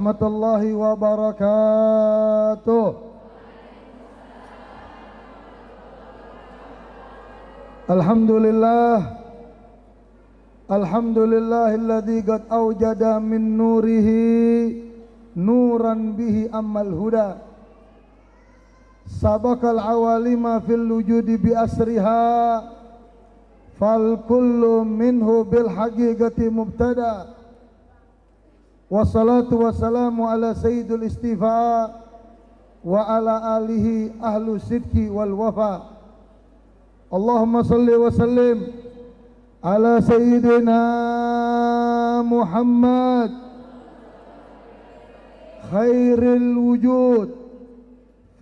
Warahmatullahi wabarakatuh. Alhamdulillahilladzi qad awjada min nurihi nuran bihi ammal huda sabaqal awalima fil wujudi bi asriha fal kullu minhu bil haqiqati mubtada. Wassalatu wassalamu ala sayyidul istifa wa ala alihi ahlu sidki wal wafa. Allahumma salli wa sallim ala sayyidina Muhammad khairil wujud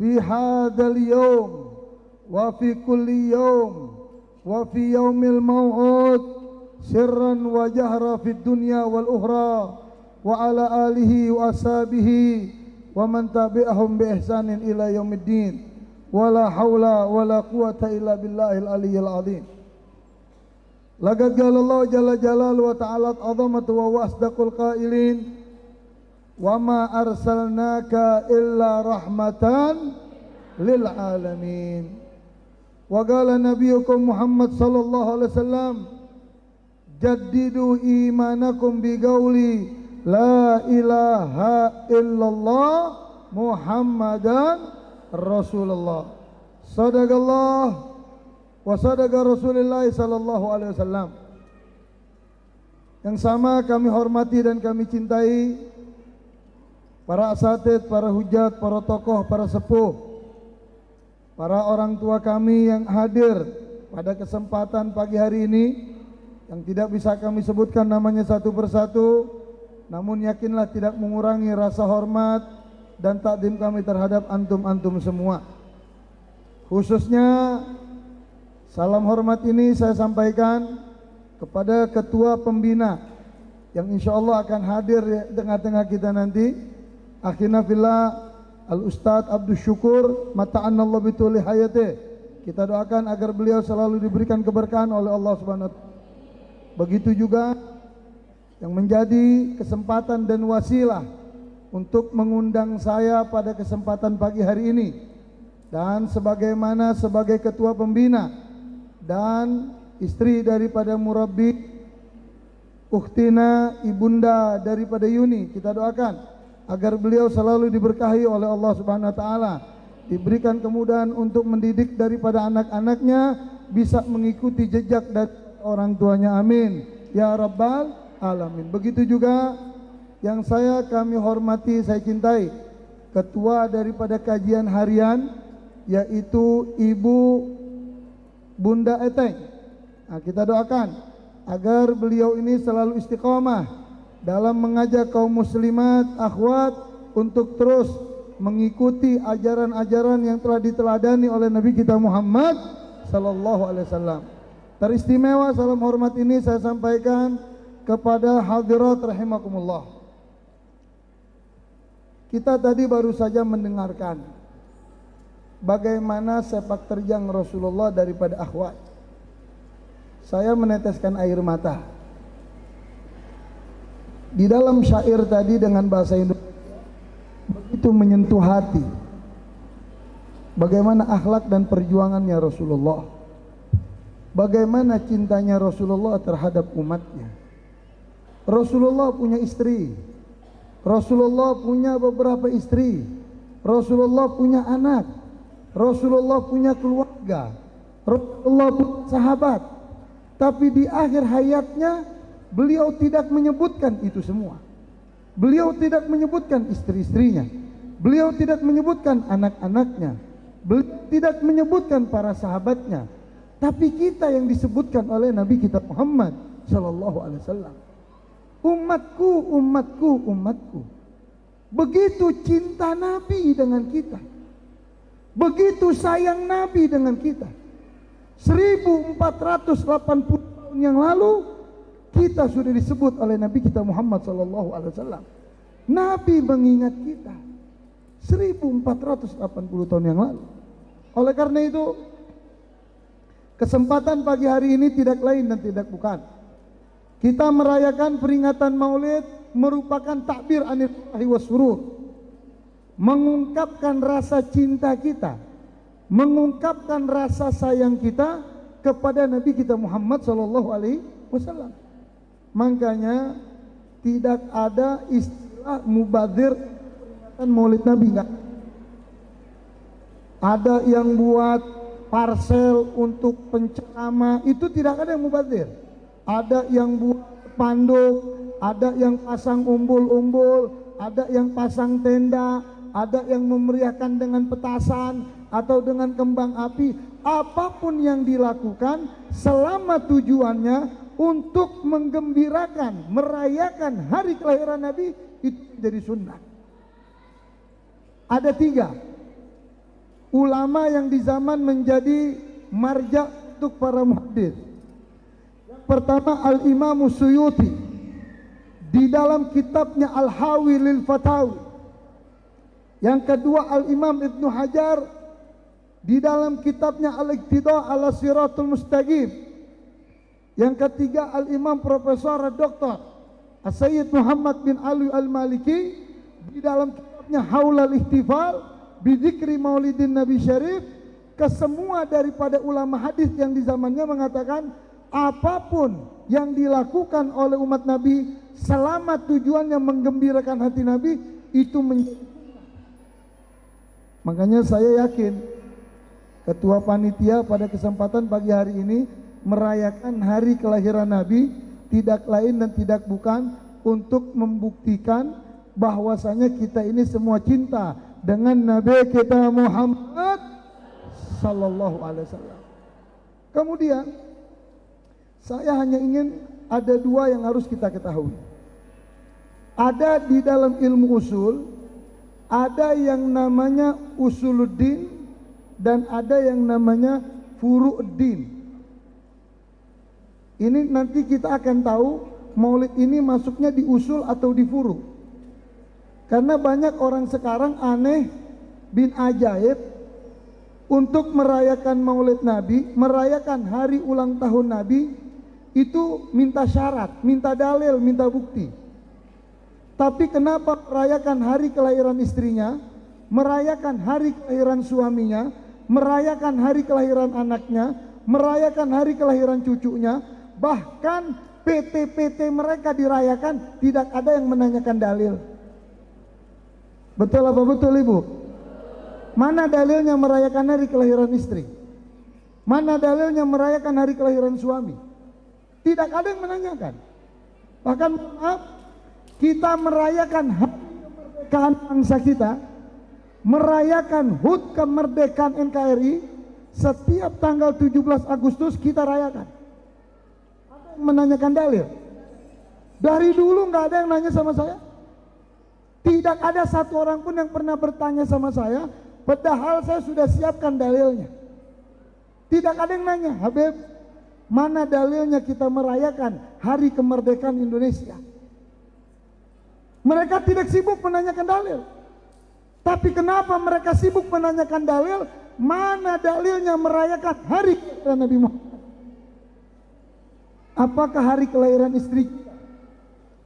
fi hadal yawm wa fi kulli yawm wa fi yawmil maw'ud sirran wa jahra fid dunya wal ukhra wa ala alihi wa ashabihi wa man tabi'ahum bi ihsanin ila yaumiddin wala haula wala quwata illa billahil aliyyil azim. Laqad qala Allah jalla jalaluhu wa ta'ala azamatu wa asdaqul qailin wa ma arsalnaka illa rahmatan lil alamin. Wa qala nabiyyukum Muhammad sallallahu alaihi wasallam jaddidu imanakum bi qauli la ilaha illallah Muhammadan Rasulullah. Sadaqallah wa sadaqa Rasulullah sallallahu alaihi wasallam. Yang sama kami hormati dan kami cintai para asatid, para hujat, para tokoh, para sepuh, para orang tua kami yang hadir pada kesempatan pagi hari ini, yang tidak bisa kami sebutkan namanya satu persatu, namun yakinlah tidak mengurangi rasa hormat dan takdim kami terhadap antum-antum semua. Khususnya salam hormat ini saya sampaikan kepada ketua pembina yang insya Allah akan hadir di tengah-tengah kita nanti, akhina fillah Al-Ustadz Abdul Syukur mata'annallahu bituli hayatih. Kita doakan agar beliau selalu diberikan keberkahan oleh Allah Subhanahu wa ta'ala. Begitu juga yang menjadi kesempatan dan wasilah untuk mengundang saya pada kesempatan pagi hari ini, dan sebagaimana sebagai ketua pembina dan istri daripada murabbi ukhtina ibunda daripada Yuni, kita doakan agar beliau selalu diberkahi oleh Allah Subhanahu wa taala, diberikan kemudahan untuk mendidik daripada anak-anaknya bisa mengikuti jejak dari orang tuanya, amin ya rabbal alamin. Begitu juga yang kami hormati, saya cintai ketua daripada kajian harian, yaitu Ibu Bunda Eteng. Nah, kita doakan agar beliau ini selalu istiqomah dalam mengajak kaum muslimat akhwat untuk terus mengikuti ajaran-ajaran yang telah diteladani oleh Nabi kita Muhammad sallallahu alaihi wasallam. Teristimewa salam hormat ini saya sampaikan kepada hadirat rahimakumullah. Kita tadi baru saja mendengarkan bagaimana sepak terjang Rasulullah daripada akhwat. Saya meneteskan air mata. Di dalam syair tadi dengan bahasa Indonesia begitu menyentuh hati. Bagaimana akhlak dan perjuangannya Rasulullah. Bagaimana cintanya Rasulullah terhadap umatnya. Rasulullah punya istri, Rasulullah punya beberapa istri, Rasulullah punya anak, Rasulullah punya keluarga, Rasulullah punya sahabat. Tapi di akhir hayatnya beliau tidak menyebutkan itu semua. Beliau tidak menyebutkan istri-istrinya, beliau tidak menyebutkan anak-anaknya, beliau tidak menyebutkan para sahabatnya. Tapi kita yang disebutkan oleh Nabi kita Muhammad sallallahu alaihi wasallam. Umatku, umatku, umatku. Begitu cinta Nabi dengan kita, begitu sayang Nabi dengan kita. 1480 tahun yang lalu kita sudah disebut oleh Nabi kita Muhammad sallallahu alaihi wasallam. Nabi mengingat kita 1480 tahun yang lalu. Oleh karena itu, kesempatan pagi hari ini tidak lain dan tidak bukan Kita merayakan peringatan Maulid merupakan takbir anillahi wa surur, mengungkapkan rasa cinta kita, mengungkapkan rasa sayang kita kepada Nabi kita Muhammad sallallahu alaihi wasallam. Makanya tidak ada istilah mubadzir peringatan Maulid Nabi, enggak. Ada yang buat parsel untuk penceramah, itu tidak ada yang mubadzir. Ada yang buat panduk, ada yang pasang umbul-umbul, ada yang pasang tenda, ada yang memeriahkan dengan petasan atau dengan kembang api. Apapun yang dilakukan selama tujuannya untuk menggembirakan, merayakan hari kelahiran Nabi, itu jadi sunnah. Ada 3 ulama yang di zaman menjadi marja untuk para muhaddits. Yang pertama Al-Imam Suyuti di dalam kitabnya Al-Hawi lil Fatawi. Yang kedua Al-Imam Ibnu Hajar di dalam kitabnya Al-Iqtida ala Siratul Mustaqim. Yang ketiga Al-Imam Profesor Dr. Sayyid Muhammad bin Ali Al-Maliki di dalam kitabnya Haulal Ihtifal bidzikri Maulidin Nabi Syarif. Kesemua daripada ulama hadis yang di zamannya mengatakan apapun yang dilakukan oleh umat Nabi selama tujuannya menggembirakan hati Nabi itu menjadi. Makanya saya yakin ketua panitia pada kesempatan pagi hari ini merayakan hari kelahiran Nabi tidak lain dan tidak bukan untuk membuktikan bahwasanya kita ini semua cinta dengan Nabi kita Muhammad sallallahu alaihi wasallam. Kemudian saya hanya ingin ada 2 yang harus kita ketahui. Ada di dalam ilmu usul, ada yang namanya usuluddin dan ada yang namanya furu'uddin. Ini nanti kita akan tahu Maulid ini masuknya di usul atau di furu'. Karena banyak orang sekarang aneh bin ajaib untuk merayakan Maulid Nabi, merayakan hari ulang tahun Nabi, itu minta syarat, minta dalil, minta bukti. Tapi kenapa merayakan hari kelahiran istrinya, merayakan hari kelahiran suaminya, merayakan hari kelahiran anaknya, merayakan hari kelahiran cucunya, bahkan PT-PT mereka dirayakan, tidak ada yang menanyakan dalil. Betul apa betul Ibu? Mana dalilnya merayakan hari kelahiran istri? Mana dalilnya merayakan hari kelahiran suami? Tidak ada yang menanyakan. Bahkan maaf, kita merayakan hari kemerdekaan bangsa kita, merayakan HUT kemerdekaan NKRI, setiap tanggal 17 Agustus kita rayakan. Ada yang menanyakan dalil? Dari dulu nggak ada yang nanya sama saya. Tidak ada satu orang pun yang pernah bertanya sama saya, padahal saya sudah siapkan dalilnya. Tidak ada yang nanya, Habib, mana dalilnya kita merayakan hari kemerdekaan Indonesia? Mereka tidak sibuk menanyakan dalil. Tapi kenapa mereka sibuk menanyakan dalil? Mana dalilnya merayakan hari kelahiran Nabi Muhammad? Apakah hari kelahiran istri kita?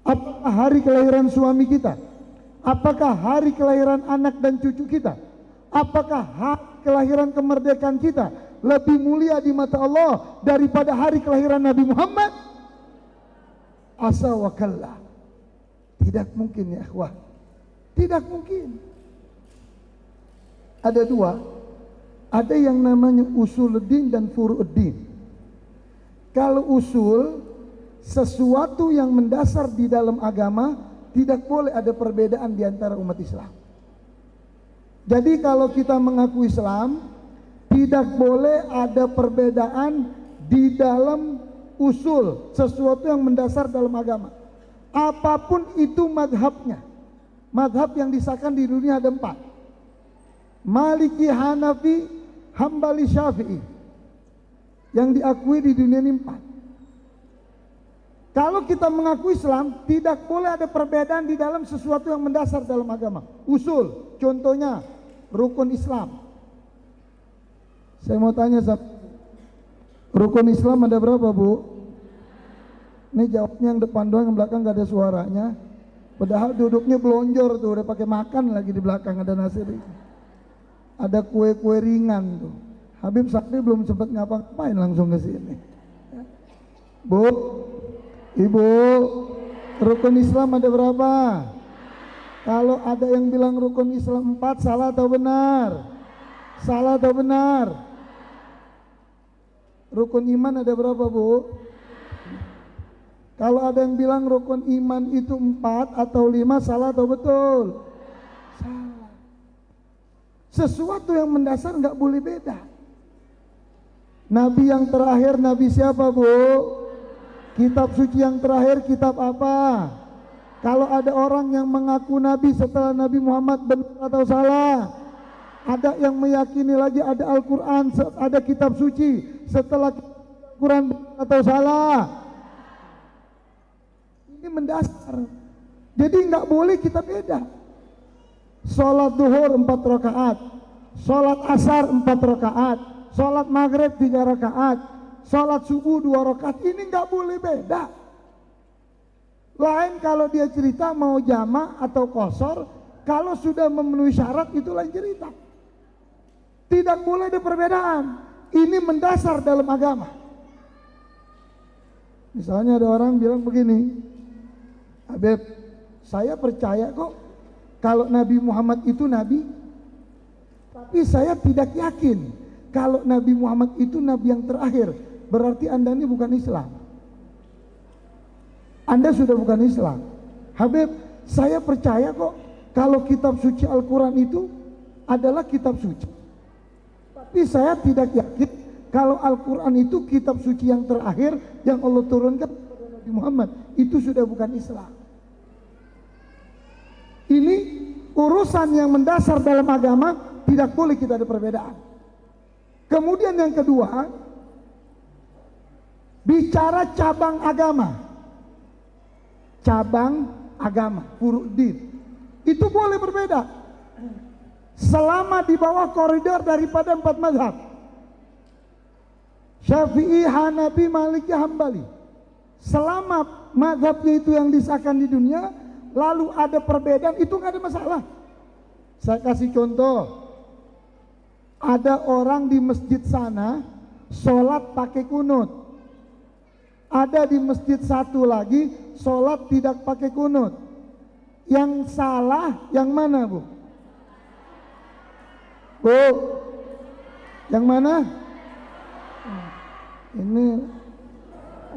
Apakah hari kelahiran suami kita? Apakah hari kelahiran anak dan cucu kita? Apakah hari kelahiran kemerdekaan kita lebih mulia di mata Allah daripada hari kelahiran Nabi Muhammad? Asa wa kalla. Tidak mungkin ya ikhwah. Tidak mungkin. Ada 2. Ada yang namanya usuluddin dan furu'uddin. Kalau usul, sesuatu yang mendasar di dalam agama, tidak boleh ada perbedaan di antara umat Islam. Jadi kalau kita mengaku Islam, tidak boleh ada perbedaan di dalam usul, sesuatu yang mendasar dalam agama. Apapun itu madhabnya. Madhab yang disahkan di dunia ada 4. Maliki, Hanafi, Hambali, Syafi'i. Yang diakui di dunia ini 4. Kalau kita mengaku Islam, tidak boleh ada perbedaan di dalam sesuatu yang mendasar dalam agama. Usul, contohnya rukun Islam. Saya mau tanya, rukun Islam ada berapa, Bu? Ini jawabnya yang depan doang, yang belakang gak ada suaranya. Padahal duduknya belonjor tuh, udah pakai makan lagi di belakang ada nasi. Ada kue-kue ringan tuh. Habib Sakti belum sempat ngapa-ngapain langsung ke sini. Bu, Ibu, rukun Islam ada berapa? Kalau ada yang bilang rukun Islam 4, salah atau benar? Salah atau benar? Rukun iman ada berapa, Bu? Kalau ada yang bilang rukun iman itu 4 atau 5, salah atau betul? Salah. Sesuatu yang mendasar nggak boleh beda. Nabi yang terakhir, Nabi siapa, Bu? Kitab suci yang terakhir, kitab apa? Kalau ada orang yang mengaku Nabi setelah Nabi Muhammad, benar atau salah? Ada yang meyakini lagi ada Al-Quran, ada kitab suci setelah Al-Quran, benar atau salah? Ini mendasar. Jadi nggak boleh kita beda. Sholat duhur 4 rakaat, sholat asar 4 rakaat, sholat maghrib 3 rakaat, sholat subuh 2 rakaat. Ini nggak boleh beda. Lain kalau dia cerita mau jamak atau qashar, kalau sudah memenuhi syarat itu lain cerita. Tidak boleh ada perbedaan. Ini mendasar dalam agama. Misalnya ada orang bilang begini, Habib, saya percaya kok kalau Nabi Muhammad itu Nabi, tapi saya tidak yakin kalau Nabi Muhammad itu Nabi yang terakhir. Berarti Anda ini bukan Islam. Anda sudah bukan Islam. Habib, saya percaya kok kalau kitab suci Al-Quran itu adalah kitab suci, tapi saya tidak yakin kalau Al-Quran itu kitab suci yang terakhir yang Allah turunkan kepada Nabi Muhammad. Itu sudah bukan Islam. Ini urusan yang mendasar dalam agama, tidak boleh kita ada perbedaan. Kemudian yang kedua, bicara cabang agama. Cabang agama, furu'din, itu boleh berbeda selama di bawah koridor daripada 4 mazhab, Syafi'i, Hanafi, Maliki, Hambali. Selama mazhabnya itu yang disahkan di dunia, lalu ada perbedaan, itu nggak ada masalah. Saya kasih contoh, ada orang di masjid sana sholat pakai kunut, ada di masjid satu lagi sholat tidak pakai kunut. Yang salah yang mana, Bu? Bu, yang mana? Ini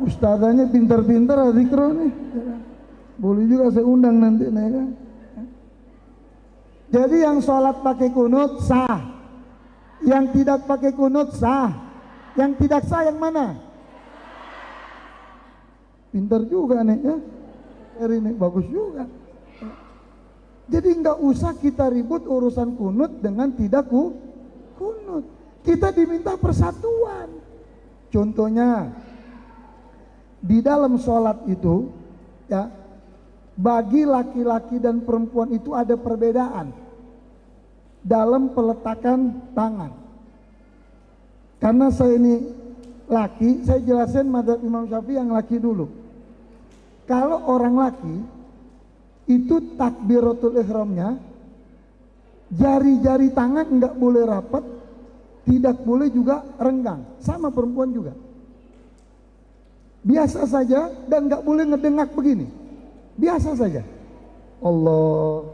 ustazanya pintar-pintar zikro nih. Boleh juga saya undang nanti nih kan. Jadi yang sholat pakai kunut sah, yang tidak pakai kunut sah, yang tidak sah yang mana? Pintar juga nih ya, hari ini bagus juga. Jadi nggak usah kita ribut urusan kunut dengan tidak kunut. Kita diminta persatuan. Contohnya di dalam sholat itu ya, bagi laki-laki dan perempuan itu ada perbedaan dalam peletakan tangan. Karena saya ini laki, saya jelasin mazhab Imam Syafi'i yang laki dulu. Kalau orang laki itu takbiratul ihramnya, jari-jari tangan enggak boleh rapat, tidak boleh juga renggang. Sama perempuan juga. Biasa saja dan enggak boleh ngedengak begini. Biasa saja. Allah.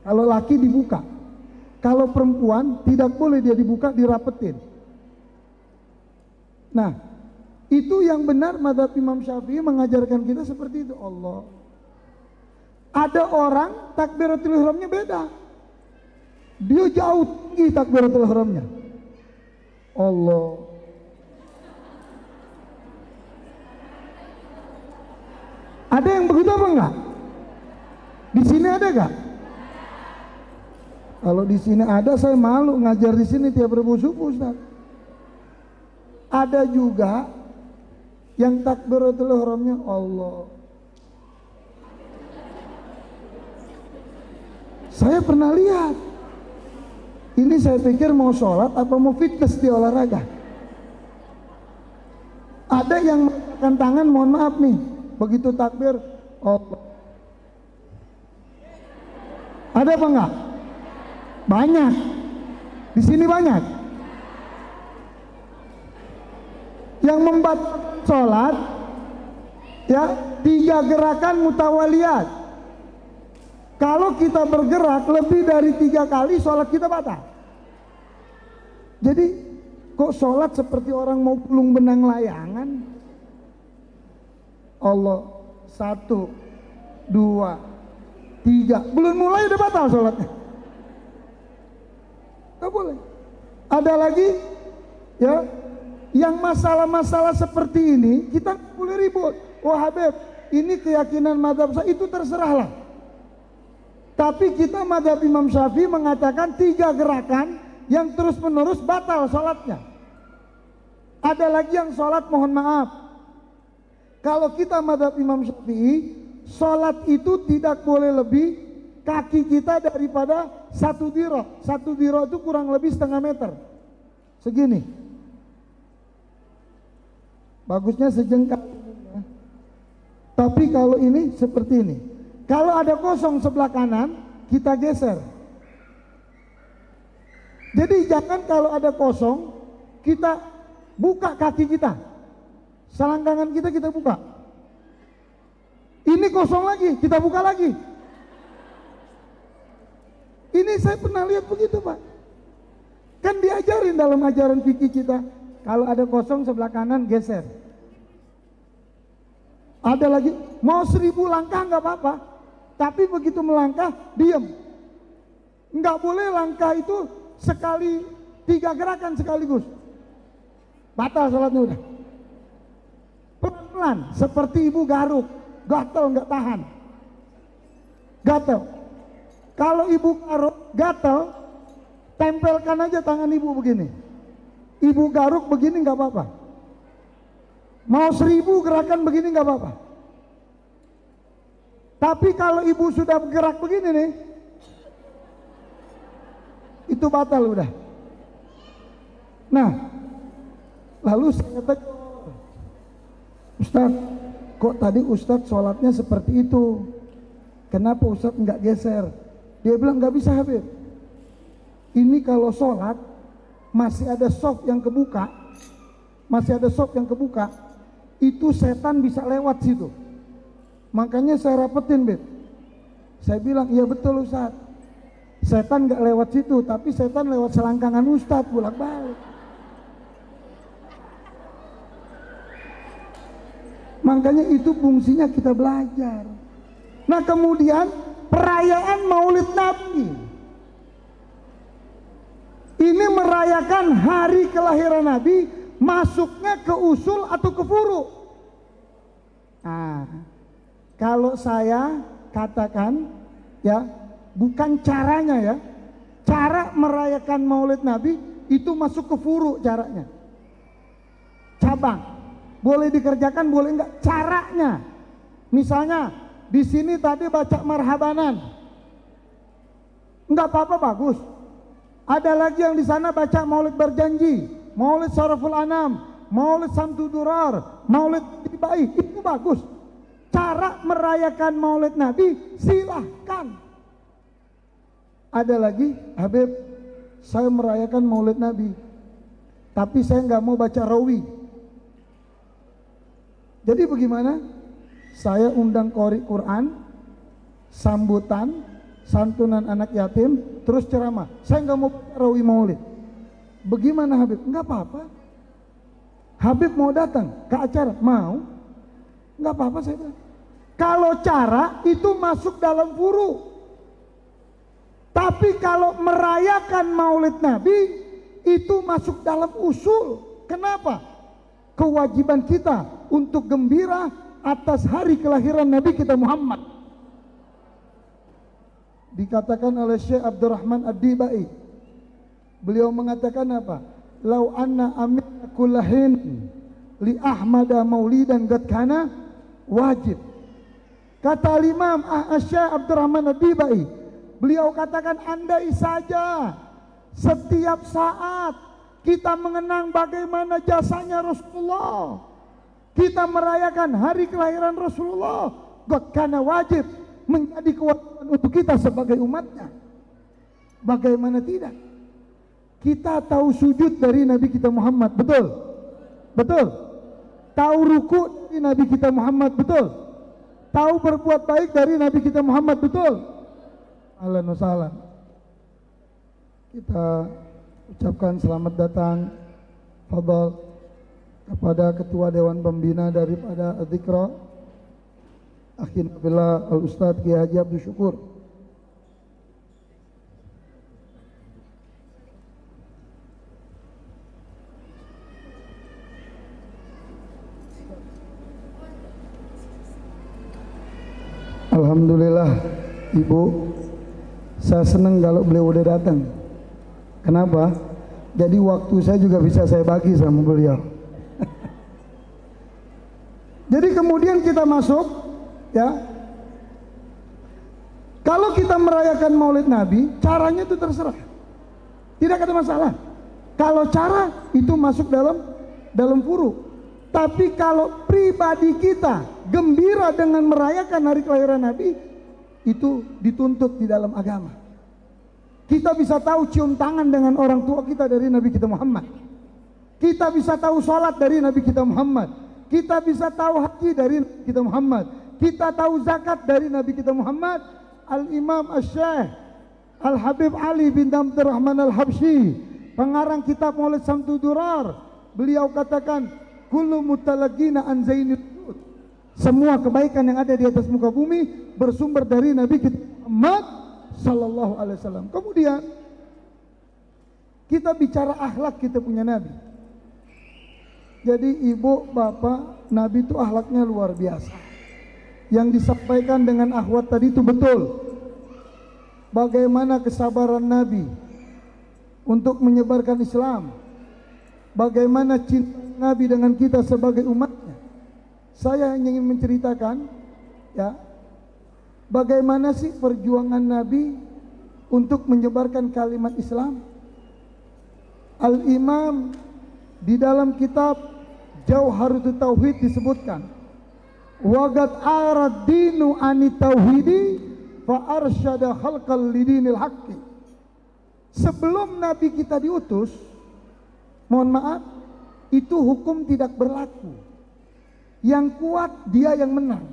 Kalau laki dibuka. Kalau perempuan tidak boleh dia dibuka, dirapetin. Nah, itu yang benar mazhab Imam Syafi'i mengajarkan kita seperti itu. Allah. Ada orang takbiratul ihramnya beda. Dia jauh tinggi takbiratul ihramnya. Allah. Ada yang begitu apa enggak? Di sini ada enggak? Kalau di sini ada, saya malu ngajar di sini tiap Rabu subuh, Ustaz. Ada juga yang takbiratul ihramnya Allah. Saya pernah lihat. Ini saya pikir mau sholat apa mau fitness di olahraga. Ada yang mengangkat tangan, mohon maaf nih, begitu takbir, Allah. Ada apa enggak? Banyak. Di sini banyak. Yang membatalkan sholat, ya, 3 gerakan mutawaliyat. Kalau kita bergerak lebih dari 3 kali, sholat kita batal. Jadi kok sholat seperti orang mau pulung benang layangan? Allah, 1, 2, 3, belum mulai udah batal sholatnya. Gak boleh. Ada lagi, ya, yang masalah-masalah seperti ini kita boleh ribut. Oh Habib, ini keyakinan mazhab saya, itu terserahlah. Tapi kita mazhab Imam Syafi'i mengatakan 3 gerakan yang terus menerus batal sholatnya. Ada lagi yang sholat mohon maaf, kalau kita mazhab Imam Syafi'i, sholat itu tidak boleh lebih kaki kita daripada 1 diro. 1 diro itu kurang lebih setengah meter, segini. Bagusnya sejengkal. Tapi kalau ini seperti ini. Kalau ada kosong sebelah kanan, kita geser. Jadi jangan kalau ada kosong, kita buka kaki kita, selangkangan kita buka. Ini kosong lagi, kita buka lagi. Ini saya pernah lihat begitu Pak. Kan diajarin dalam ajaran fikih kita, kalau ada kosong sebelah kanan geser. Ada lagi, mau 1000 langkah nggak apa-apa, tapi begitu melangkah diam. Nggak boleh langkah itu sekali 3 gerakan sekaligus, batal sholatnya udah. Pelan-pelan, seperti ibu garuk, gatel nggak tahan, gatel. Kalau ibu garuk gatel, tempelkan aja tangan ibu begini. Ibu garuk begini nggak apa-apa. Mau 1000 gerakan begini nggak apa-apa. Tapi kalau ibu sudah bergerak begini nih, itu batal udah. Nah, lalu saya tanya, Ustaz, kok tadi Ustaz sholatnya seperti itu? Kenapa Ustaz nggak geser? Dia bilang nggak bisa Habib. Ini kalau sholat masih ada soft yang kebuka, itu setan bisa lewat situ. Makanya saya rapetin, Beb. Saya bilang, iya betul Ustaz. Setan nggak lewat situ, tapi setan lewat selangkangan Ustaz bolak-balik. Makanya itu fungsinya kita belajar. Nah kemudian perayaan Maulid Nabi, ini merayakan hari kelahiran Nabi, masuknya ke usul atau ke furu. Nah, kalau saya katakan ya, bukan caranya ya, cara merayakan Maulid Nabi itu masuk ke furu caranya. Cabang. Boleh dikerjakan, boleh enggak, caranya. Misalnya di sini tadi baca marhabanan, enggak apa-apa, bagus. Ada lagi yang di sana baca Maulid berjanji, Maulid Syaraful Anam, Maulid Samsudurar, Maulid Tibai, itu bagus. Cara merayakan Maulid Nabi silahkan. Ada lagi, Habib, saya merayakan Maulid Nabi, tapi saya nggak mau baca rawi. Jadi bagaimana? Saya undang qori Quran, sambutan, santunan anak yatim, terus ceramah. Saya nggak mau rawi Maulid. Bagaimana Habib? Nggak apa-apa. Habib mau datang ke acara, mau? Nggak apa-apa saya bilang. Kalau cara itu masuk dalam furu. Tapi kalau merayakan Maulid Nabi itu masuk dalam usul. Kenapa? Kewajiban kita untuk gembira atas hari kelahiran Nabi kita Muhammad. Dikatakan oleh Syekh Abdurrahman Ad-Dibai, beliau mengatakan apa? Lau anna amina kullahin li ahmada maulidan qad kana wajib. Kata Imam Syekh Abdurrahman Ad-Dibai, beliau katakan, andai saja setiap saat kita mengenang bagaimana jasanya Rasulullah, Kita merayakan hari kelahiran Rasulullah, karena wajib menjadi kewajiban untuk kita sebagai umatnya. Bagaimana tidak? Kita tahu sujud dari Nabi kita Muhammad, betul? Betul? Tahu ruku dari Nabi kita Muhammad, betul? Tahu berbuat baik dari Nabi kita Muhammad, betul? Ahlan wa sahlan. Kita ucapkan selamat datang, fadhal, kepada Ketua Dewan Pembina daripada Adzikra, Akhin Billah Al-Ustadz Kiai Haji Abdul Syukur. Alhamdulillah Ibu, saya senang kalau beliau udah datang. Kenapa? Jadi waktu saya juga bisa saya bagi sama beliau. Jadi kemudian kita masuk, ya. Kalau kita merayakan Maulid Nabi, caranya itu terserah, tidak ada masalah. Kalau cara itu masuk dalam furu. Tapi kalau pribadi kita gembira dengan merayakan hari kelahiran Nabi, itu dituntut di dalam agama. Kita bisa tahu cium tangan dengan orang tua kita dari Nabi kita Muhammad. Kita bisa tahu sholat dari Nabi kita Muhammad. Kita bisa tahu haji dari Nabi kita Muhammad. Kita tahu zakat dari Nabi kita Muhammad. Al-Imam Asy-Syaikh Al-Habib Ali bin Abdul Rahman Al-Habsyi, pengarang kitab Maulid Samtud Durar, beliau katakan, kullu mutalaqina an zainil wujud. Semua kebaikan yang ada di atas muka bumi bersumber dari Nabi kita Muhammad sallallahu alaihi wasallam. Kemudian kita bicara akhlak kita punya Nabi. Jadi ibu, bapak, Nabi itu akhlaknya luar biasa. Yang disampaikan dengan akhwat tadi itu betul. Bagaimana kesabaran Nabi untuk menyebarkan Islam. Bagaimana cinta Nabi dengan kita sebagai umatnya. Saya ingin menceritakan, ya, bagaimana sih perjuangan Nabi untuk menyebarkan kalimat Islam. Al-Imam di dalam kitab Jauharut Tauhid disebutkan, waqad arad dinu ani tauhidi fa arsyada khalqal lidinil haqqi. Sebelum Nabi kita diutus, mohon maaf, itu hukum tidak berlaku. Yang kuat dia yang menang.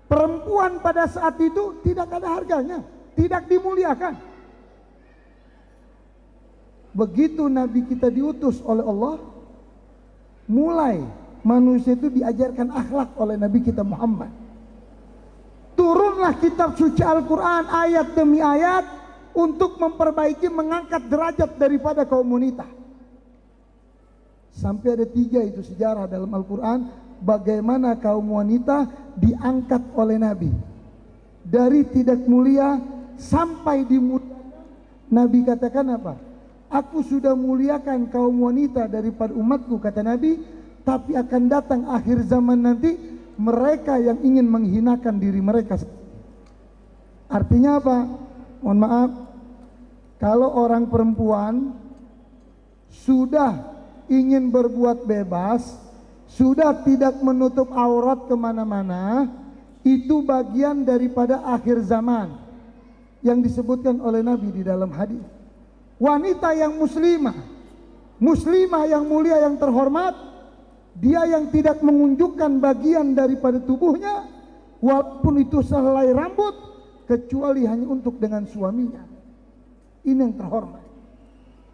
Perempuan pada saat itu tidak ada harganya, tidak dimuliakan. Begitu Nabi kita diutus oleh Allah, mulai manusia itu diajarkan akhlak oleh Nabi kita Muhammad. Turunlah kitab suci Al-Quran ayat demi ayat untuk memperbaiki, mengangkat derajat daripada kaum wanita. Sampai ada 3 itu sejarah dalam Al-Quran, bagaimana kaum wanita diangkat oleh Nabi. Dari tidak mulia sampai dimuliakan. Nabi katakan apa? Aku sudah muliakan kaum wanita daripada umatku, kata Nabi. Tapi akan datang akhir zaman nanti, mereka yang ingin menghinakan diri mereka. Artinya apa? Mohon maaf, kalau orang perempuan sudah ingin berbuat bebas, sudah tidak menutup aurat kemana-mana, itu bagian daripada akhir zaman yang disebutkan oleh Nabi di dalam hadis. Wanita yang muslimah yang mulia, yang terhormat, dia yang tidak menunjukkan bagian daripada tubuhnya, walaupun itu sehelai rambut, kecuali hanya untuk dengan suaminya. Ini yang terhormat.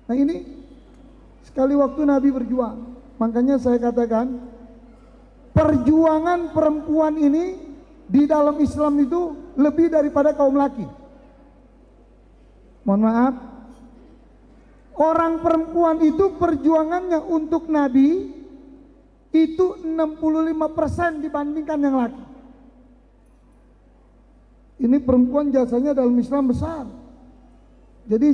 Nah ini sekali waktu Nabi berjuang. Makanya saya katakan, perjuangan perempuan ini di dalam Islam itu lebih daripada kaum laki. Mohon maaf, orang perempuan itu perjuangannya untuk Nabi itu 65% dibandingkan yang laki. Ini perempuan jasanya dalam Islam besar. Jadi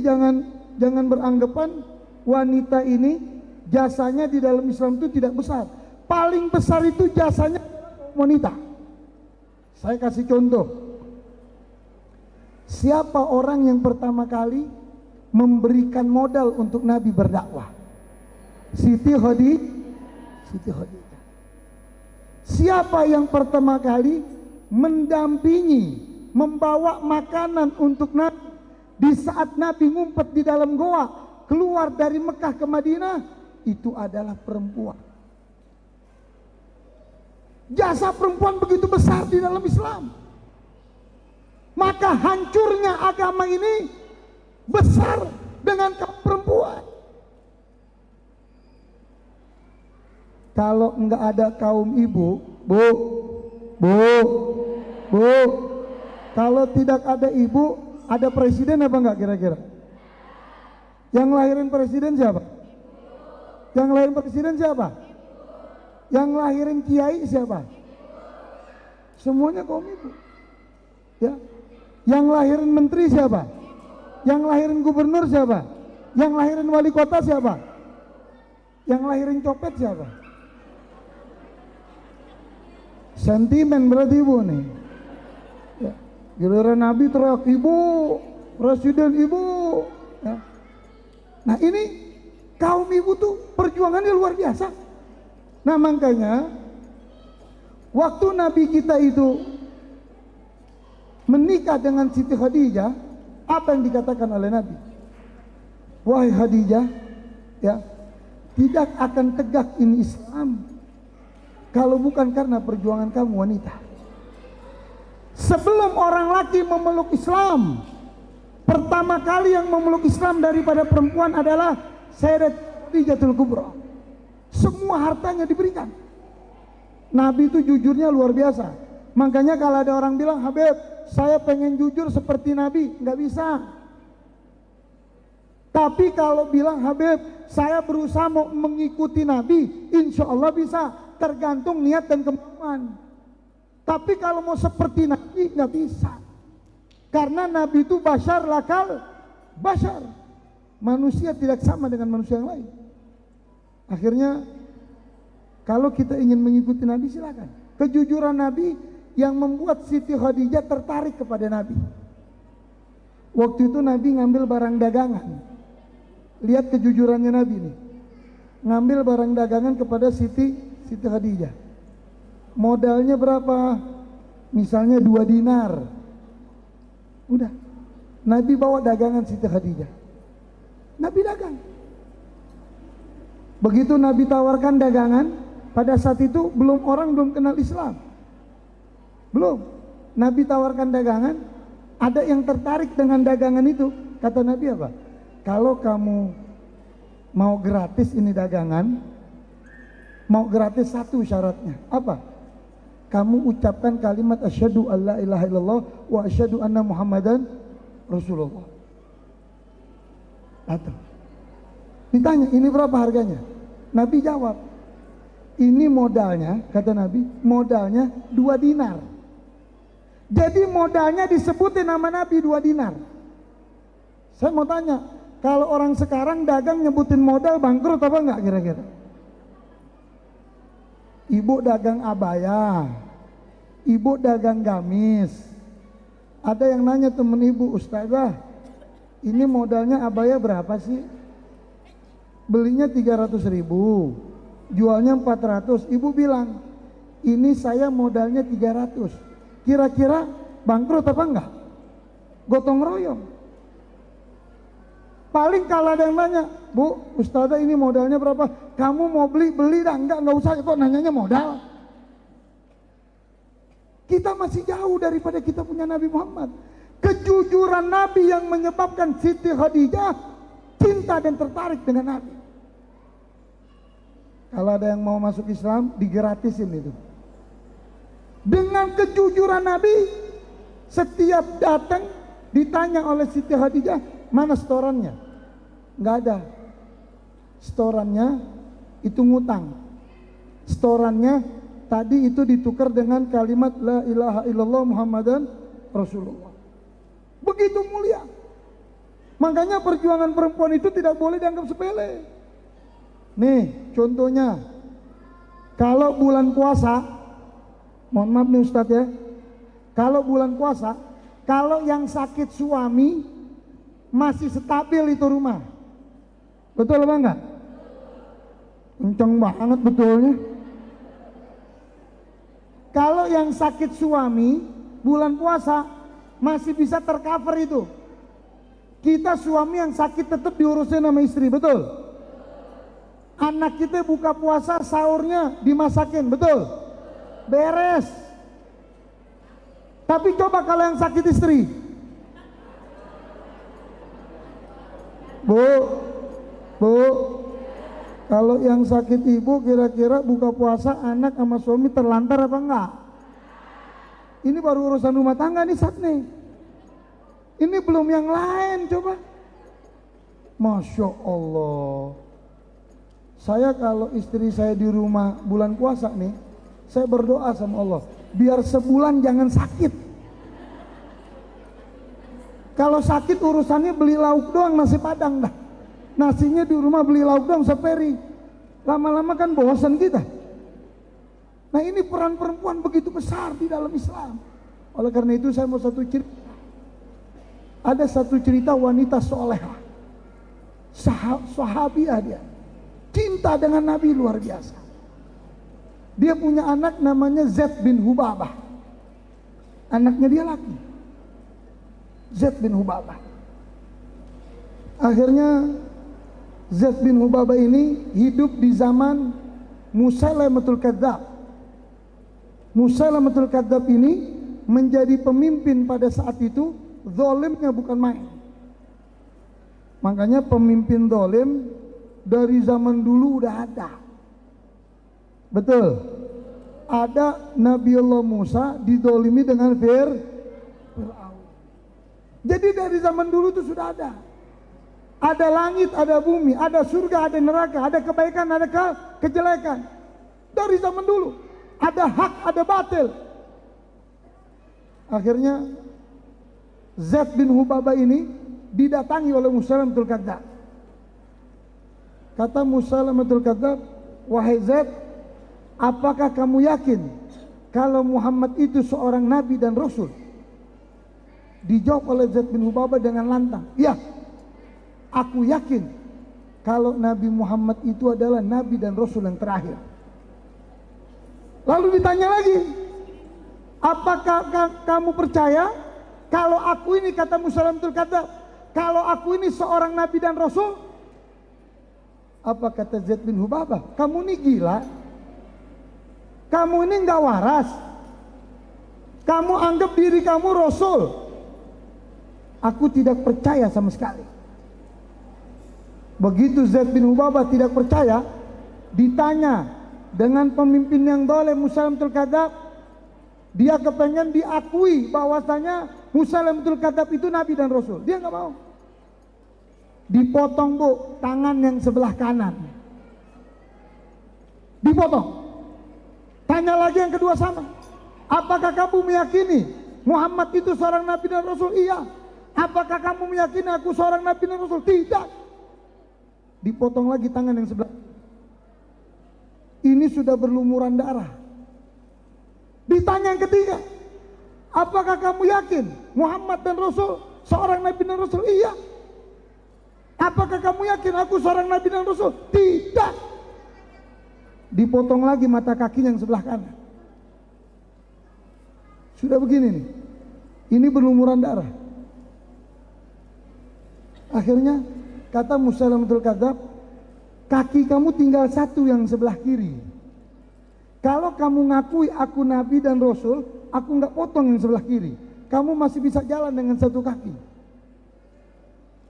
jangan beranggapan wanita ini jasanya di dalam Islam itu tidak besar. Paling besar itu jasanya wanita. Saya kasih contoh. Siapa orang yang pertama kali memberikan modal untuk Nabi berdakwah? Siti Siti Khadijah. Siapa yang pertama kali mendampingi, membawa makanan untuk Nabi di saat Nabi ngumpet di dalam goa keluar dari Mekah ke Madinah? Itu adalah perempuan. Jasa perempuan begitu besar di dalam Islam. Maka hancurnya agama ini besar dengan perempuan. Kalau enggak ada kaum ibu, bu, kalau tidak ada ibu, ada presiden apa enggak kira-kira? Yang lahirin presiden siapa? Yang lahirin presiden siapa? Yang lahirin kiai siapa? Semuanya kaum ibu. Ya. Yang lahirin menteri siapa? Yang lahirin gubernur siapa? Yang lahirin wali kota siapa? Yang lahirin copet siapa? Sentimen berarti ibu nih. Ya. Giliran Nabi teriak ibu, presiden ibu. Ya. Nah ini kaum ibu tuh perjuangannya luar biasa. Nah makanya waktu Nabi kita itu menikah dengan Siti Khadijah, apa yang dikatakan oleh Nabi? Wahai Khadijah, ya, tidak akan tegak ini Islam kalau bukan karena perjuangan kamu wanita. Sebelum orang laki memeluk Islam, pertama kali yang memeluk Islam daripada perempuan adalah Sayyidat Khadijatul Kubra. Semua hartanya diberikan. Nabi itu jujurnya luar biasa. Makanya kalau ada orang bilang, Habib, saya pengen jujur seperti Nabi, nggak bisa. Tapi kalau bilang, Habib, saya berusaha mau mengikuti Nabi, insya Allah bisa. Tergantung niat dan kemauan. Tapi kalau mau seperti Nabi, nggak bisa. Karena Nabi itu bashar lakal bashar. Manusia tidak sama dengan manusia yang lain. Akhirnya kalau kita ingin mengikuti Nabi, silakan. Kejujuran Nabi yang membuat Siti Khadijah tertarik kepada Nabi. Waktu itu Nabi ngambil barang dagangan. Lihat kejujurannya Nabi nih. Ngambil barang dagangan kepada Siti Khadijah. Modalnya berapa? Misalnya 2 dinar. Udah. Nabi bawa dagangan Siti Khadijah. Nabi dagang. Begitu Nabi tawarkan dagangan, pada saat itu orang belum kenal Islam. Belum. Nabi tawarkan dagangan, ada yang tertarik dengan dagangan itu. Kata Nabi apa? Kalau kamu mau gratis ini dagangan, mau gratis satu syaratnya. Apa? Kamu ucapkan kalimat asyhadu alla ilaha illallah wa asyhadu anna muhammadan rasulullah. Atau ditanya, ini berapa harganya? Nabi jawab, ini modalnya, kata Nabi, modalnya 2 dinar. Jadi modalnya disebutin nama Nabi 2 dinar. Saya mau tanya, kalau orang sekarang dagang nyebutin modal bangkrut apa enggak kira-kira? Ibu dagang abaya, ibu dagang gamis. Ada yang nanya temen ibu, Ustazah, ini modalnya abaya berapa sih? Belinya 300.000, jualnya 400. Ibu bilang, ini saya modalnya 300. Kira-kira bangkrut apa enggak? Gotong royong. Paling kalau ada yang nanya, Bu, Ustazah ini modalnya berapa? Kamu mau beli dah, enggak usah kok nanyanya modal. Kita masih jauh daripada kita punya Nabi Muhammad. Kejujuran Nabi yang menyebabkan Siti Khadijah cinta dan tertarik dengan Nabi. Kalau ada yang mau masuk Islam, digratisin itu. Dengan kejujuran Nabi, setiap datang ditanya oleh Siti Khadijah, mana setorannya? Nggak ada. Setorannya itu ngutang. Setorannya tadi itu ditukar dengan kalimat la ilaha illallah Muhammadan Rasulullah. Begitu mulia. Makanya perjuangan perempuan itu tidak boleh dianggap sepele. Nih contohnya, kalau bulan puasa, mohon maaf nih Ustadz ya, kalau bulan puasa, kalau yang sakit suami masih stabil itu rumah, betul apa enggak? Kenceng banget betulnya. Kalau yang sakit suami bulan puasa masih bisa tercover itu. Kita suami yang sakit tetap diurusin sama istri, betul? Anak kita buka puasa sahurnya dimasakin, betul? Beres. Tapi coba kalau yang sakit istri, Bu, kalau yang sakit ibu kira-kira buka puasa anak sama suami terlantar apa enggak? Ini baru urusan rumah tangga nih Sat nih. Ini belum yang lain coba. Masya Allah. Saya kalau istri saya di rumah bulan puasa nih, saya berdoa sama Allah, biar sebulan jangan sakit. Kalau sakit urusannya beli lauk doang, nasi padang dah. Nasinya di rumah beli lauk doang seperi. Lama-lama kan bosan kita. Nah ini peran perempuan begitu besar di dalam Islam. Oleh karena itu saya mau satu cerita. Ada satu cerita wanita solehah, sahabiah dia, cinta dengan Nabi luar biasa. Dia punya anak namanya Zaid bin Hubabah. Anaknya dia laki, Zaid bin Hubabah. Akhirnya Zaid bin Hubabah ini hidup di zaman Musailamatul Kadzdzab. Musailamatul Kadzdzab ini menjadi pemimpin pada saat itu. Zalimnya bukan main. Makanya pemimpin zalim dari zaman dulu udah ada. Betul. Ada Nabiullah Musa dizalimi dengan Fir'aun. Jadi dari zaman dulu itu sudah ada. Ada langit, ada bumi, ada surga, ada neraka, ada kebaikan, ada kejelekan. Dari zaman dulu. Ada hak, ada batil. Akhirnya Zaid bin Hubabah ini didatangi oleh Musailamatul Kadzdzab. Kata Musailamatul Kadzdzab, wahai Zaid, apakah kamu yakin kalau Muhammad itu seorang nabi dan rasul? Dijawab oleh Zaid bin Hubabah dengan lantang, ya, aku yakin kalau Nabi Muhammad itu adalah nabi dan rasul yang terakhir. Lalu ditanya lagi, apakah kamu percaya kalau aku ini, kata Musailamatul Kadzdzab, kalau aku ini seorang nabi dan rasul? Apa kata Zaid bin Hubabah? Kamu ini gila. Kamu ini enggak waras. Kamu anggap diri kamu rasul. Aku tidak percaya sama sekali. Begitu Zaid bin Hubabah tidak percaya, ditanya dengan pemimpin yang zalim Musailamatul Kadzdzab, dia kepengen diakui bahwasanya Musailamatul Kadzdzab itu nabi dan rasul. Dia nggak mau. Dipotong bu, tangan yang sebelah kanan. Dipotong. Tanya lagi yang kedua sama. Apakah kamu meyakini Muhammad itu seorang nabi dan rasul? Iya. Apakah kamu meyakini aku seorang nabi dan rasul? Tidak. Dipotong lagi tangan yang sebelah. Ini sudah berlumuran darah. Ditanya yang ketiga, apakah kamu yakin Muhammad dan Rasul seorang nabi dan Rasul? Iya. Apakah kamu yakin aku seorang nabi dan Rasul? Tidak. Dipotong lagi mata kaki yang sebelah kanan. Sudah begini nih. Ini berlumuran darah. Akhirnya kata Musailamatul Kadzdzab, kaki kamu tinggal satu yang sebelah kiri. Kalau kamu ngakui aku nabi dan rasul, aku nggak potong yang sebelah kiri. Kamu masih bisa jalan dengan satu kaki.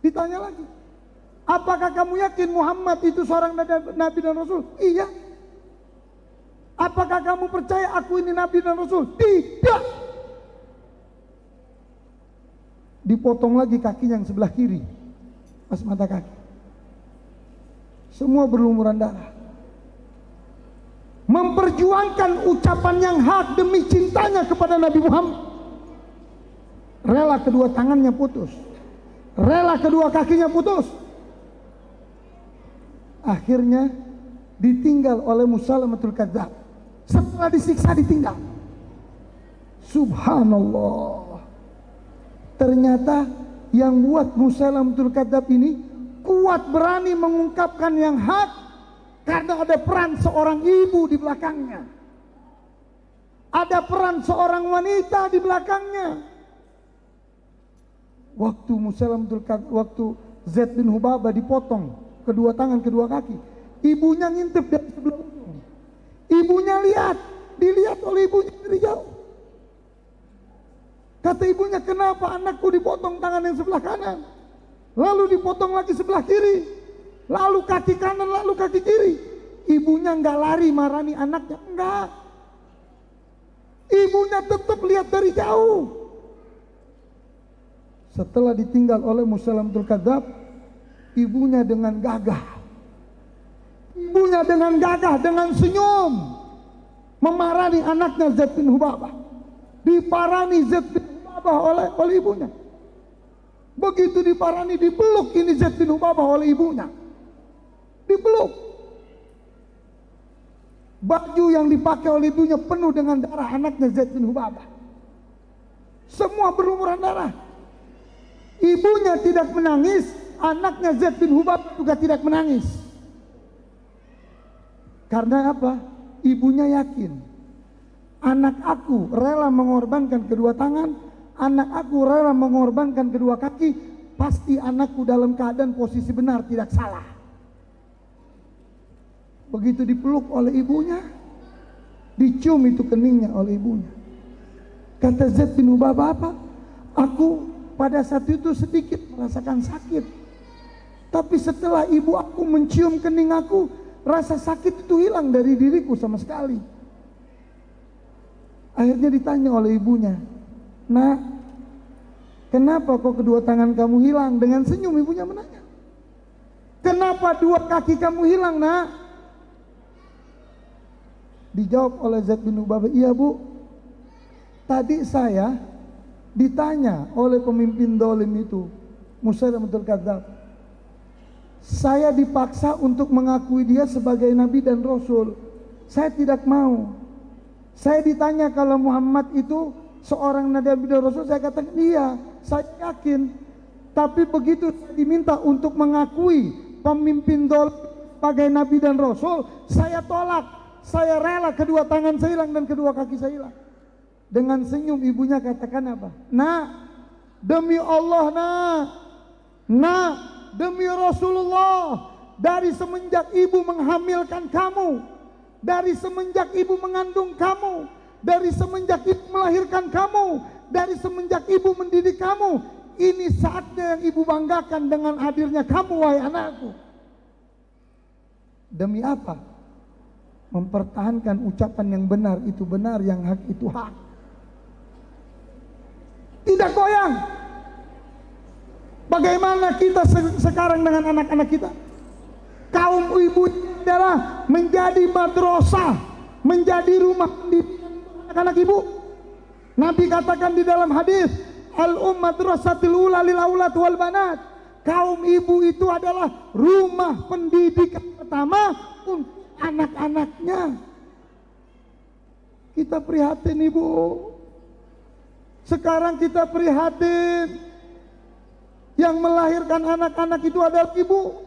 Ditanya lagi, apakah kamu yakin Muhammad itu seorang nabi dan rasul? Iya. Apakah kamu percaya aku ini nabi dan rasul? Tidak. Dipotong lagi kaki yang sebelah kiri, pas mata kaki. Semua berlumuran darah. Memperjuangkan ucapan yang hak demi cintanya kepada Nabi Muhammad. Rela kedua tangannya putus, rela kedua kakinya putus. Akhirnya ditinggal oleh Musailamatul Kadzdzab. Setelah disiksa ditinggal. Subhanallah. Ternyata yang buat Musailamatul Kadzdzab ini kuat berani mengungkapkan yang hak Karena ada peran seorang ibu di belakangnya. Ada peran seorang wanita di belakangnya. Waktu waktu Zaid bin Hubabah dipotong kedua tangan, kedua kaki, ibunya ngintip dari sebelah ujung. Ibunya dilihat oleh ibunya dari jauh. Kata ibunya, kenapa anakku dipotong tangan yang sebelah kanan, lalu dipotong lagi sebelah kiri, lalu kaki kanan, lalu kaki kiri. Ibunya nggak lari marani anaknya, enggak. Ibunya tetap lihat dari jauh. Setelah ditinggal oleh Musailamatul Kadzdzab, ibunya dengan gagah, dengan senyum memarani anaknya Zaid bin Hubabah. Diparani Zaid bin Hubabah oleh ibunya. Begitu diparani, dipeluk ini Zaid bin Hubabah oleh ibunya. Dipeluk. Baju yang dipakai oleh ibunya penuh dengan darah anaknya Zaid bin Hubabah. Semua berlumuran darah. Ibunya tidak menangis, anaknya Zaid bin Hubabah juga tidak menangis. Karena apa? Ibunya yakin, anak aku rela mengorbankan kedua tangan, anak aku rela mengorbankan kedua kaki, pasti anakku dalam keadaan posisi benar, tidak salah. Begitu dipeluk oleh ibunya, dicium itu keningnya oleh ibunya. Kata Zaid bin Hubabah apa? Aku pada saat itu sedikit merasakan sakit, tapi setelah ibu aku mencium kening aku, rasa sakit itu hilang dari diriku sama sekali. Akhirnya ditanya oleh ibunya, "Nak, kenapa kok kedua tangan kamu hilang?" Dengan senyum ibunya menanya, "Kenapa dua kaki kamu hilang, Nak?" Dijawab oleh Zaid bin Hubabah, "Iya Bu, tadi saya ditanya oleh pemimpin dolim itu, Musailamatul Kadzdzab. Saya dipaksa untuk mengakui dia sebagai nabi dan rasul. Saya tidak mau. Saya ditanya kalau Muhammad itu seorang nabi dan rasul, saya katakan iya, saya yakin. Tapi begitu saya diminta untuk mengakui pemimpin dolim sebagai nabi dan rasul, saya tolak. Saya rela kedua tangan saya hilang dan kedua kaki saya hilang." Dengan senyum ibunya katakan apa? "Nak, demi Allah nak, demi Rasulullah, dari semenjak ibu menghamilkan kamu, dari semenjak ibu mengandung kamu, dari semenjak ibu melahirkan kamu, dari semenjak ibu mendidik kamu, ini saatnya yang ibu banggakan dengan hadirnya kamu, wahai anakku." Demi apa? Mempertahankan ucapan yang benar itu benar, yang hak itu hak. Tidak goyang. Bagaimana kita sekarang dengan anak-anak kita? Kaum ibu adalah menjadi madrasah, menjadi rumah pendidikan anak-anak ibu. Nabi katakan di dalam hadis, "Al-madrasatul ula lil aulad wal banat." Kaum ibu itu adalah rumah pendidikan pertama untuk anak-anaknya. Kita prihatin ibu. Sekarang kita prihatin. Yang melahirkan anak-anak itu adalah ibu.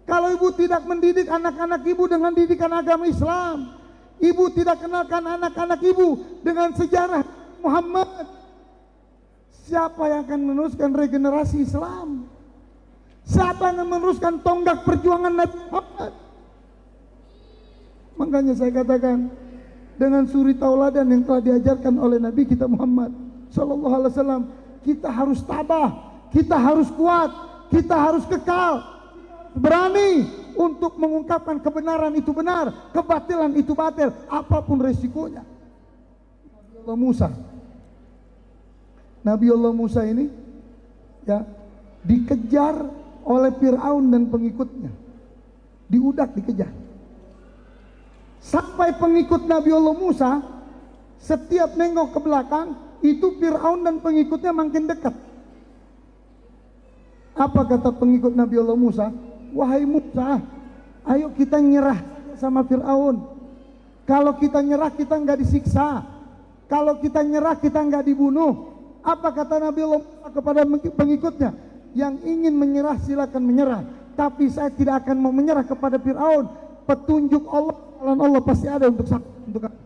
Kalau ibu tidak mendidik anak-anak ibu dengan didikan agama Islam, ibu tidak kenalkan anak-anak ibu dengan sejarah Muhammad, siapa yang akan meneruskan regenerasi Islam? Siapa yang meneruskan tonggak perjuangan Nabi Muhammad? Makanya saya katakan, dengan suri tauladan yang telah diajarkan oleh Nabi kita Muhammad Sallallahu Alaihi Wasallam, kita harus tabah, kita harus kuat, kita harus kekal, berani untuk mengungkapkan kebenaran itu benar, kebatilan itu batil, apapun resikonya. Nabi Allah Musa ini ya dikejar oleh Fir'aun dan pengikutnya, diudak, dikejar. Sampai pengikut Nabi Allah Musa setiap nengok ke belakang, itu Fir'aun dan pengikutnya makin dekat. Apa kata pengikut Nabi Allah Musa? "Wahai Musa, ayo kita nyerah sama Fir'aun. Kalau kita nyerah kita nggak disiksa. Kalau kita nyerah kita nggak dibunuh." Apa kata Nabi Allah Musa kepada pengikutnya? "Yang ingin menyerah silakan menyerah, tapi saya tidak akan mau menyerah kepada Fir'aun. petunjuk Allah, jalan Allah pasti ada untuk kamu.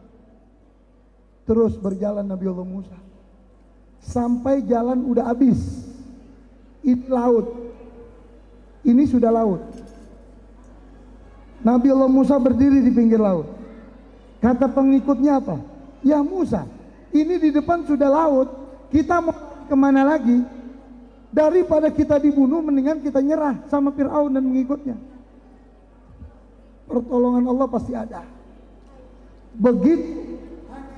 Terus berjalan Nabi Allah Musa sampai jalan udah habis. Ini laut, ini sudah laut. Nabi Allah Musa berdiri di pinggir laut. Kata pengikutnya apa? Ya Musa, ini di depan sudah laut, kita mau kemana lagi? Daripada kita dibunuh, mendingan kita nyerah sama Fir'aun dan mengikutnya. Pertolongan Allah pasti ada. Begitu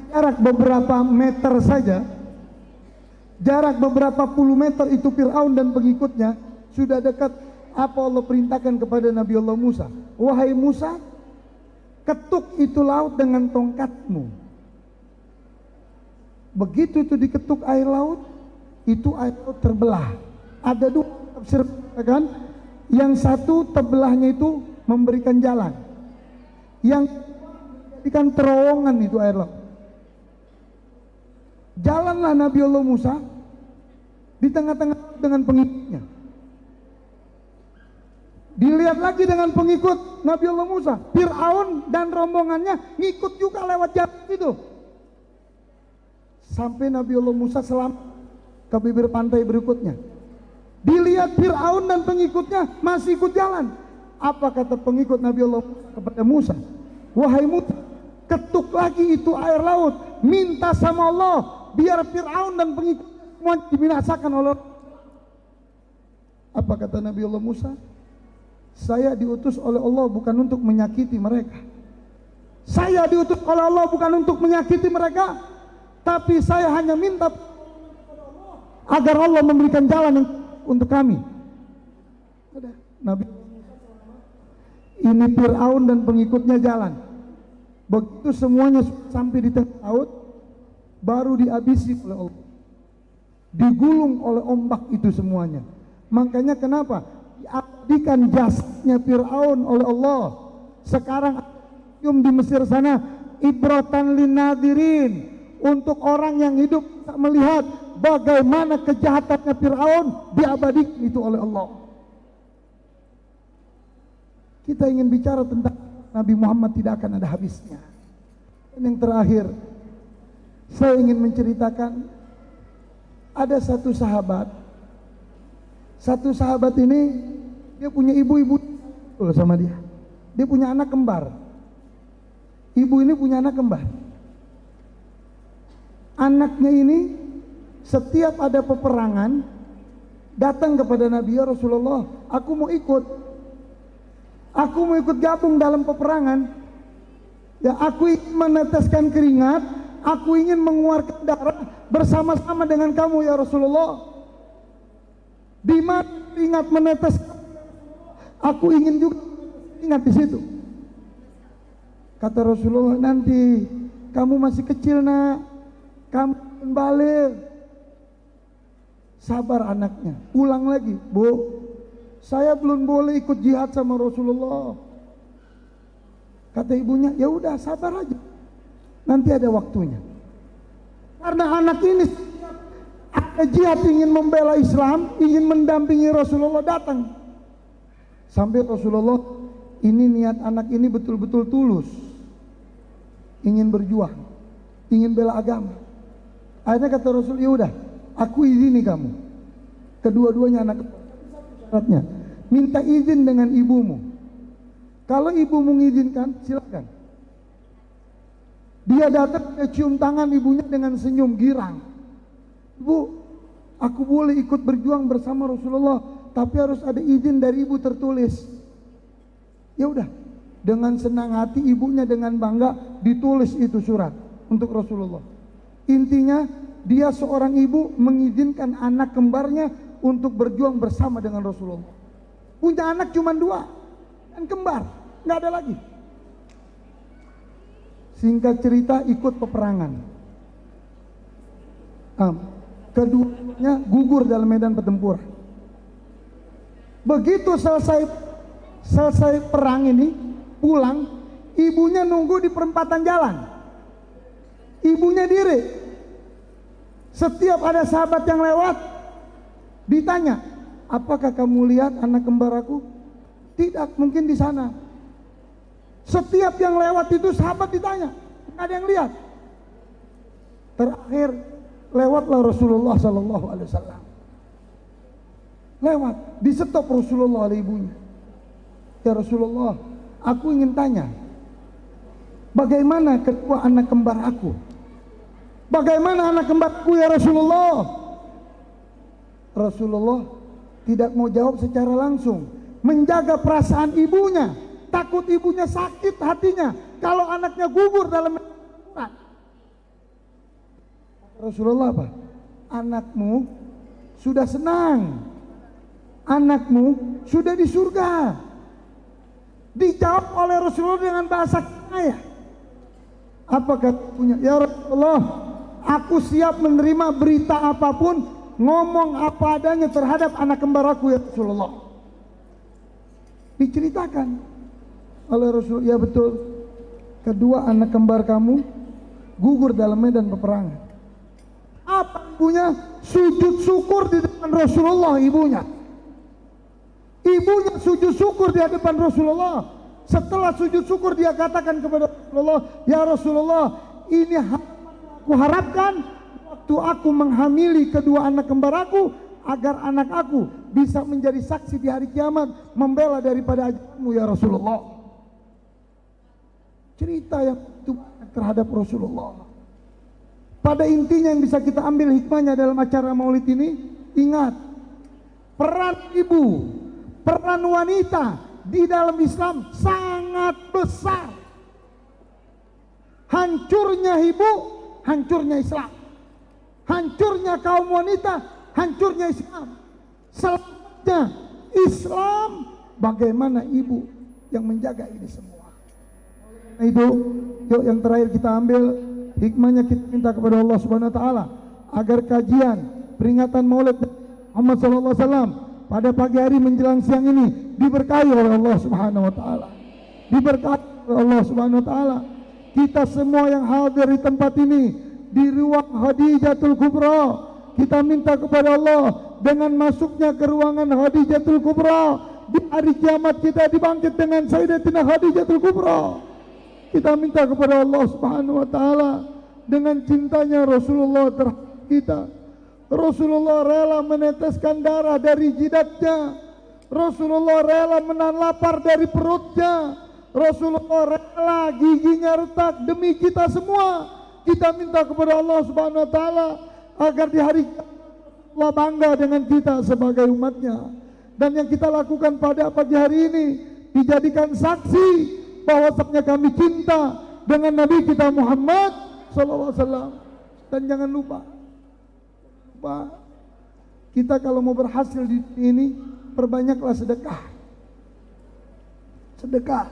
jarak beberapa meter saja, jarak beberapa puluh meter itu Fir'aun dan pengikutnya sudah dekat. Apa Allah perintahkan kepada Nabi Allah Musa? Wahai Musa, ketuk itu laut dengan tongkatmu. Begitu itu diketuk air laut, itu air laut terbelah. Ada dua tafsir kan? Yang satu terbelahnya itu memberikan jalan, yang memberikan terowongan itu air laut. Jalanlah Nabi Allah Musa di tengah-tengah dengan pengikutnya. Dilihat lagi dengan pengikut Nabi Allah Musa, Fir'aun dan rombongannya ngikut juga lewat jalan itu. Sampai Nabi Allah Musa selamat ke bibir pantai berikutnya. Dilihat Fir'aun dan pengikutnya masih ikut jalan. Apa kata pengikut Nabi Allah Musa kepada Musa? Wahai Musa, ketuk lagi itu air laut, minta sama Allah biar Fir'aun dan pengikutnya semua dibinasakan oleh Allah. Apa kata Nabi Allah Musa? Saya diutus oleh Allah bukan untuk menyakiti mereka. Saya diutus oleh Allah bukan untuk menyakiti mereka, tapi saya hanya minta agar Allah memberikan jalan untuk kami. Ada Nabi ini Fir'aun dan pengikutnya jalan. Begitu semuanya sampai di tengah laut, baru dihabisi oleh Allah, digulung oleh ombak itu semuanya. Makanya kenapa diabadikan jasadnya Fir'aun oleh Allah. Sekarang di Mesir sana, ibratan linadirin, untuk orang yang hidup melihat bagaimana kejahatannya Fir'aun diabadikan itu oleh Allah. Kita ingin bicara tentang Nabi Muhammad tidak akan ada habisnya. Dan yang terakhir, saya ingin menceritakan ada satu sahabat. Satu sahabat ini dia punya ibu-ibu sama dia. Dia punya anak kembar. Ibu ini punya anak kembar. Anaknya ini setiap ada peperangan datang kepada Nabi, ya Rasulullah, aku mau ikut. Aku mau ikut gabung dalam peperangan. Ya, aku ingin meneteskan keringat, aku ingin mengeluarkan darah bersama-sama dengan kamu ya Rasulullah. Di mana keringat menetes, aku ingin juga ingat di situ. Kata Rasulullah, nanti kamu masih kecil nak, kamu kembali. Sabar anaknya, ulang lagi, Bu, saya belum boleh ikut jihad sama Rasulullah. Kata ibunya, ya udah sabar aja, nanti ada waktunya. Karena anak ini ada jihad, ingin membela Islam, ingin mendampingi Rasulullah, datang. Sampai Rasulullah, ini niat anak ini betul-betul tulus, ingin berjuang, ingin bela agama. Akhirnya kata Rasul, ya udah, aku izini kamu. Kedua-duanya anak, syaratnya minta izin dengan ibumu. Kalau ibumu mengizinkan, silakan. Dia datang, dia cium tangan ibunya dengan senyum girang. Bu, aku boleh ikut berjuang bersama Rasulullah, tapi harus ada izin dari ibu tertulis. Ya udah, dengan senang hati ibunya dengan bangga ditulis itu surat untuk Rasulullah. Intinya dia seorang ibu mengizinkan anak kembarnya untuk berjuang bersama dengan Rasulullah. Punya anak cuma 2 dan kembar, nggak ada lagi. Singkat cerita, ikut peperangan. Keduanya gugur dalam medan pertempuran. Begitu selesai perang ini, pulang, ibunya nunggu di perempatan jalan. Ibunya diri. Setiap ada sahabat yang lewat, ditanya, apakah kamu lihat anak kembar aku? Tidak, mungkin di sana. Setiap yang lewat itu sahabat ditanya, nggak ada yang lihat. Terakhir lewatlah Rasulullah Sallallahu Alaihi Wasallam. Lewat, disetop Rasulullah oleh ibunya. Ya Rasulullah, aku ingin tanya, bagaimana kedua anak kembar aku? Bagaimana anak kembarku ya Rasulullah? Rasulullah tidak mau jawab secara langsung, menjaga perasaan ibunya, takut ibunya sakit hatinya kalau anaknya gugur dalam perang. Rasulullah apa? Anakmu sudah senang, anakmu sudah di surga. Dijawab oleh Rasulullah dengan bahasa kaya. Apa katanya? Ya Rasulullah, aku siap menerima berita apapun, ngomong apa adanya terhadap anak kembar aku ya Rasulullah. Diceritakan oleh Rasul, ya betul, kedua anak kembar kamu gugur dalam medan peperangan. Apa ibunya? Sujud syukur di depan Rasulullah ibunya. Ibunya sujud syukur di hadapan Rasulullah. Setelah sujud syukur dia katakan kepada Rasulullah, ya Rasulullah, ini aku harapkan waktu aku menghamili kedua anak kembar aku, agar anak aku bisa menjadi saksi di hari kiamat, membela daripada ajaranmu ya Rasulullah. Cerita yang itu terhadap Rasulullah. Pada intinya yang bisa kita ambil hikmahnya dalam acara maulid ini, ingat, peran ibu, peran wanita di dalam Islam sangat besar. Hancurnya ibu, hancurnya Islam. Hancurnya kaum wanita, hancurnya Islam. Selamatnya Islam, bagaimana ibu yang menjaga ini semua. Nah itu, yuk yang terakhir kita ambil hikmahnya, kita minta kepada Allah Subhanahu Wa Taala agar kajian peringatan Maulid Muhammad Sallallahu Alaihi Wasallam pada pagi hari menjelang siang ini diberkahi oleh Allah Subhanahu Wa Taala. Diberkahi oleh Allah Subhanahu Wa Taala. Kita semua yang hadir di tempat ini di ruang Khadijatul Kubra, kita minta kepada Allah dengan masuknya ke ruangan Khadijatul Kubra di hari kiamat kita dibangkit dengan Sayyidatina Khadijatul Kubra. Kita minta kepada Allah Subhanahu Wa Taala dengan cintanya Rasulullah terhadap kita. Rasulullah rela meneteskan darah dari jidatnya. Rasulullah rela menahan lapar dari perutnya. Rasulullah rela giginya retak demi kita semua. Kita minta kepada Allah Subhanahu Wa Taala agar di hari Allah bangga dengan kita sebagai umatnya. Dan yang kita lakukan pada pagi hari ini dijadikan saksi bahwasanya kami cinta dengan Nabi kita Muhammad Sallallahu Alaihi Wasallam. Dan jangan lupa, kita kalau mau berhasil di ini, perbanyaklah sedekah. Sedekah.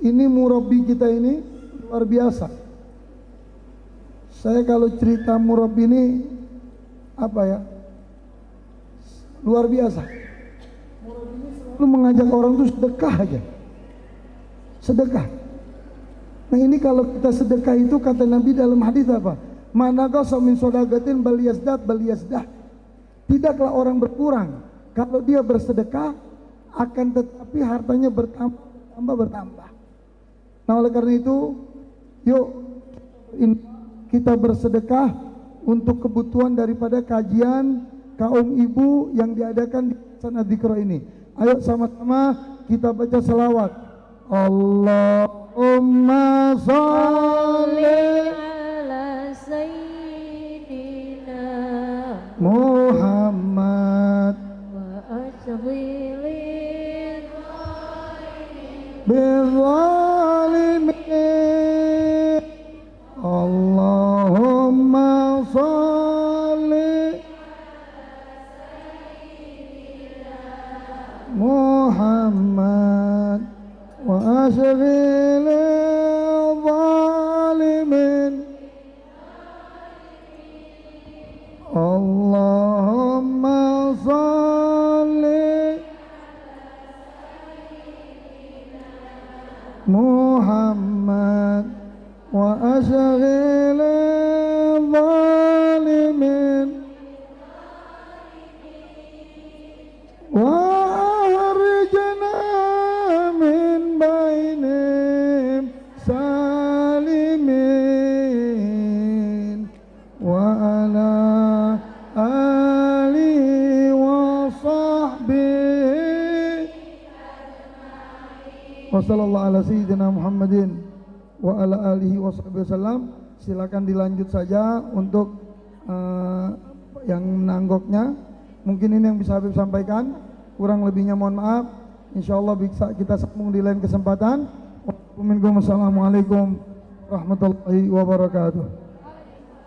Ini murabi kita ini luar biasa. Saya kalau cerita murabi ini apa ya? Luar biasa. Murabi ini selalu mengajak orang itu sedekah aja. Sedekah. Nah ini kalau kita sedekah itu kata Nabi dalam hadis apa? Manaqasa min shadaqatin bal yazdah. Tidaklah orang berkurang kalau dia bersedekah, akan tetapi hartanya bertambah. Nah oleh karena itu, yuk kita bersedekah untuk kebutuhan daripada kajian kaum ibu yang diadakan di sana dzikra ini. Ayo sama-sama kita baca selawat. Allahumma sholli ala sayyidina Muhammad wa ashghilil bizzalimin. Allahumma sholli Muhammad wa ashghilil zalimin. Allahumma sholli Muhammad wa ashghilil zalimin wa akhrijna min baini Wassallallahu ala sayyidina Muhammadin wa ala alihi wasallam. Silakan dilanjut saja untuk yang menanggoknya. Mungkin ini yang bisa Habib sampaikan, kurang lebihnya mohon maaf. Insyaallah bisa kita sambung di lain kesempatan. Wassalamualaikum warahmatullahi wabarakatuh.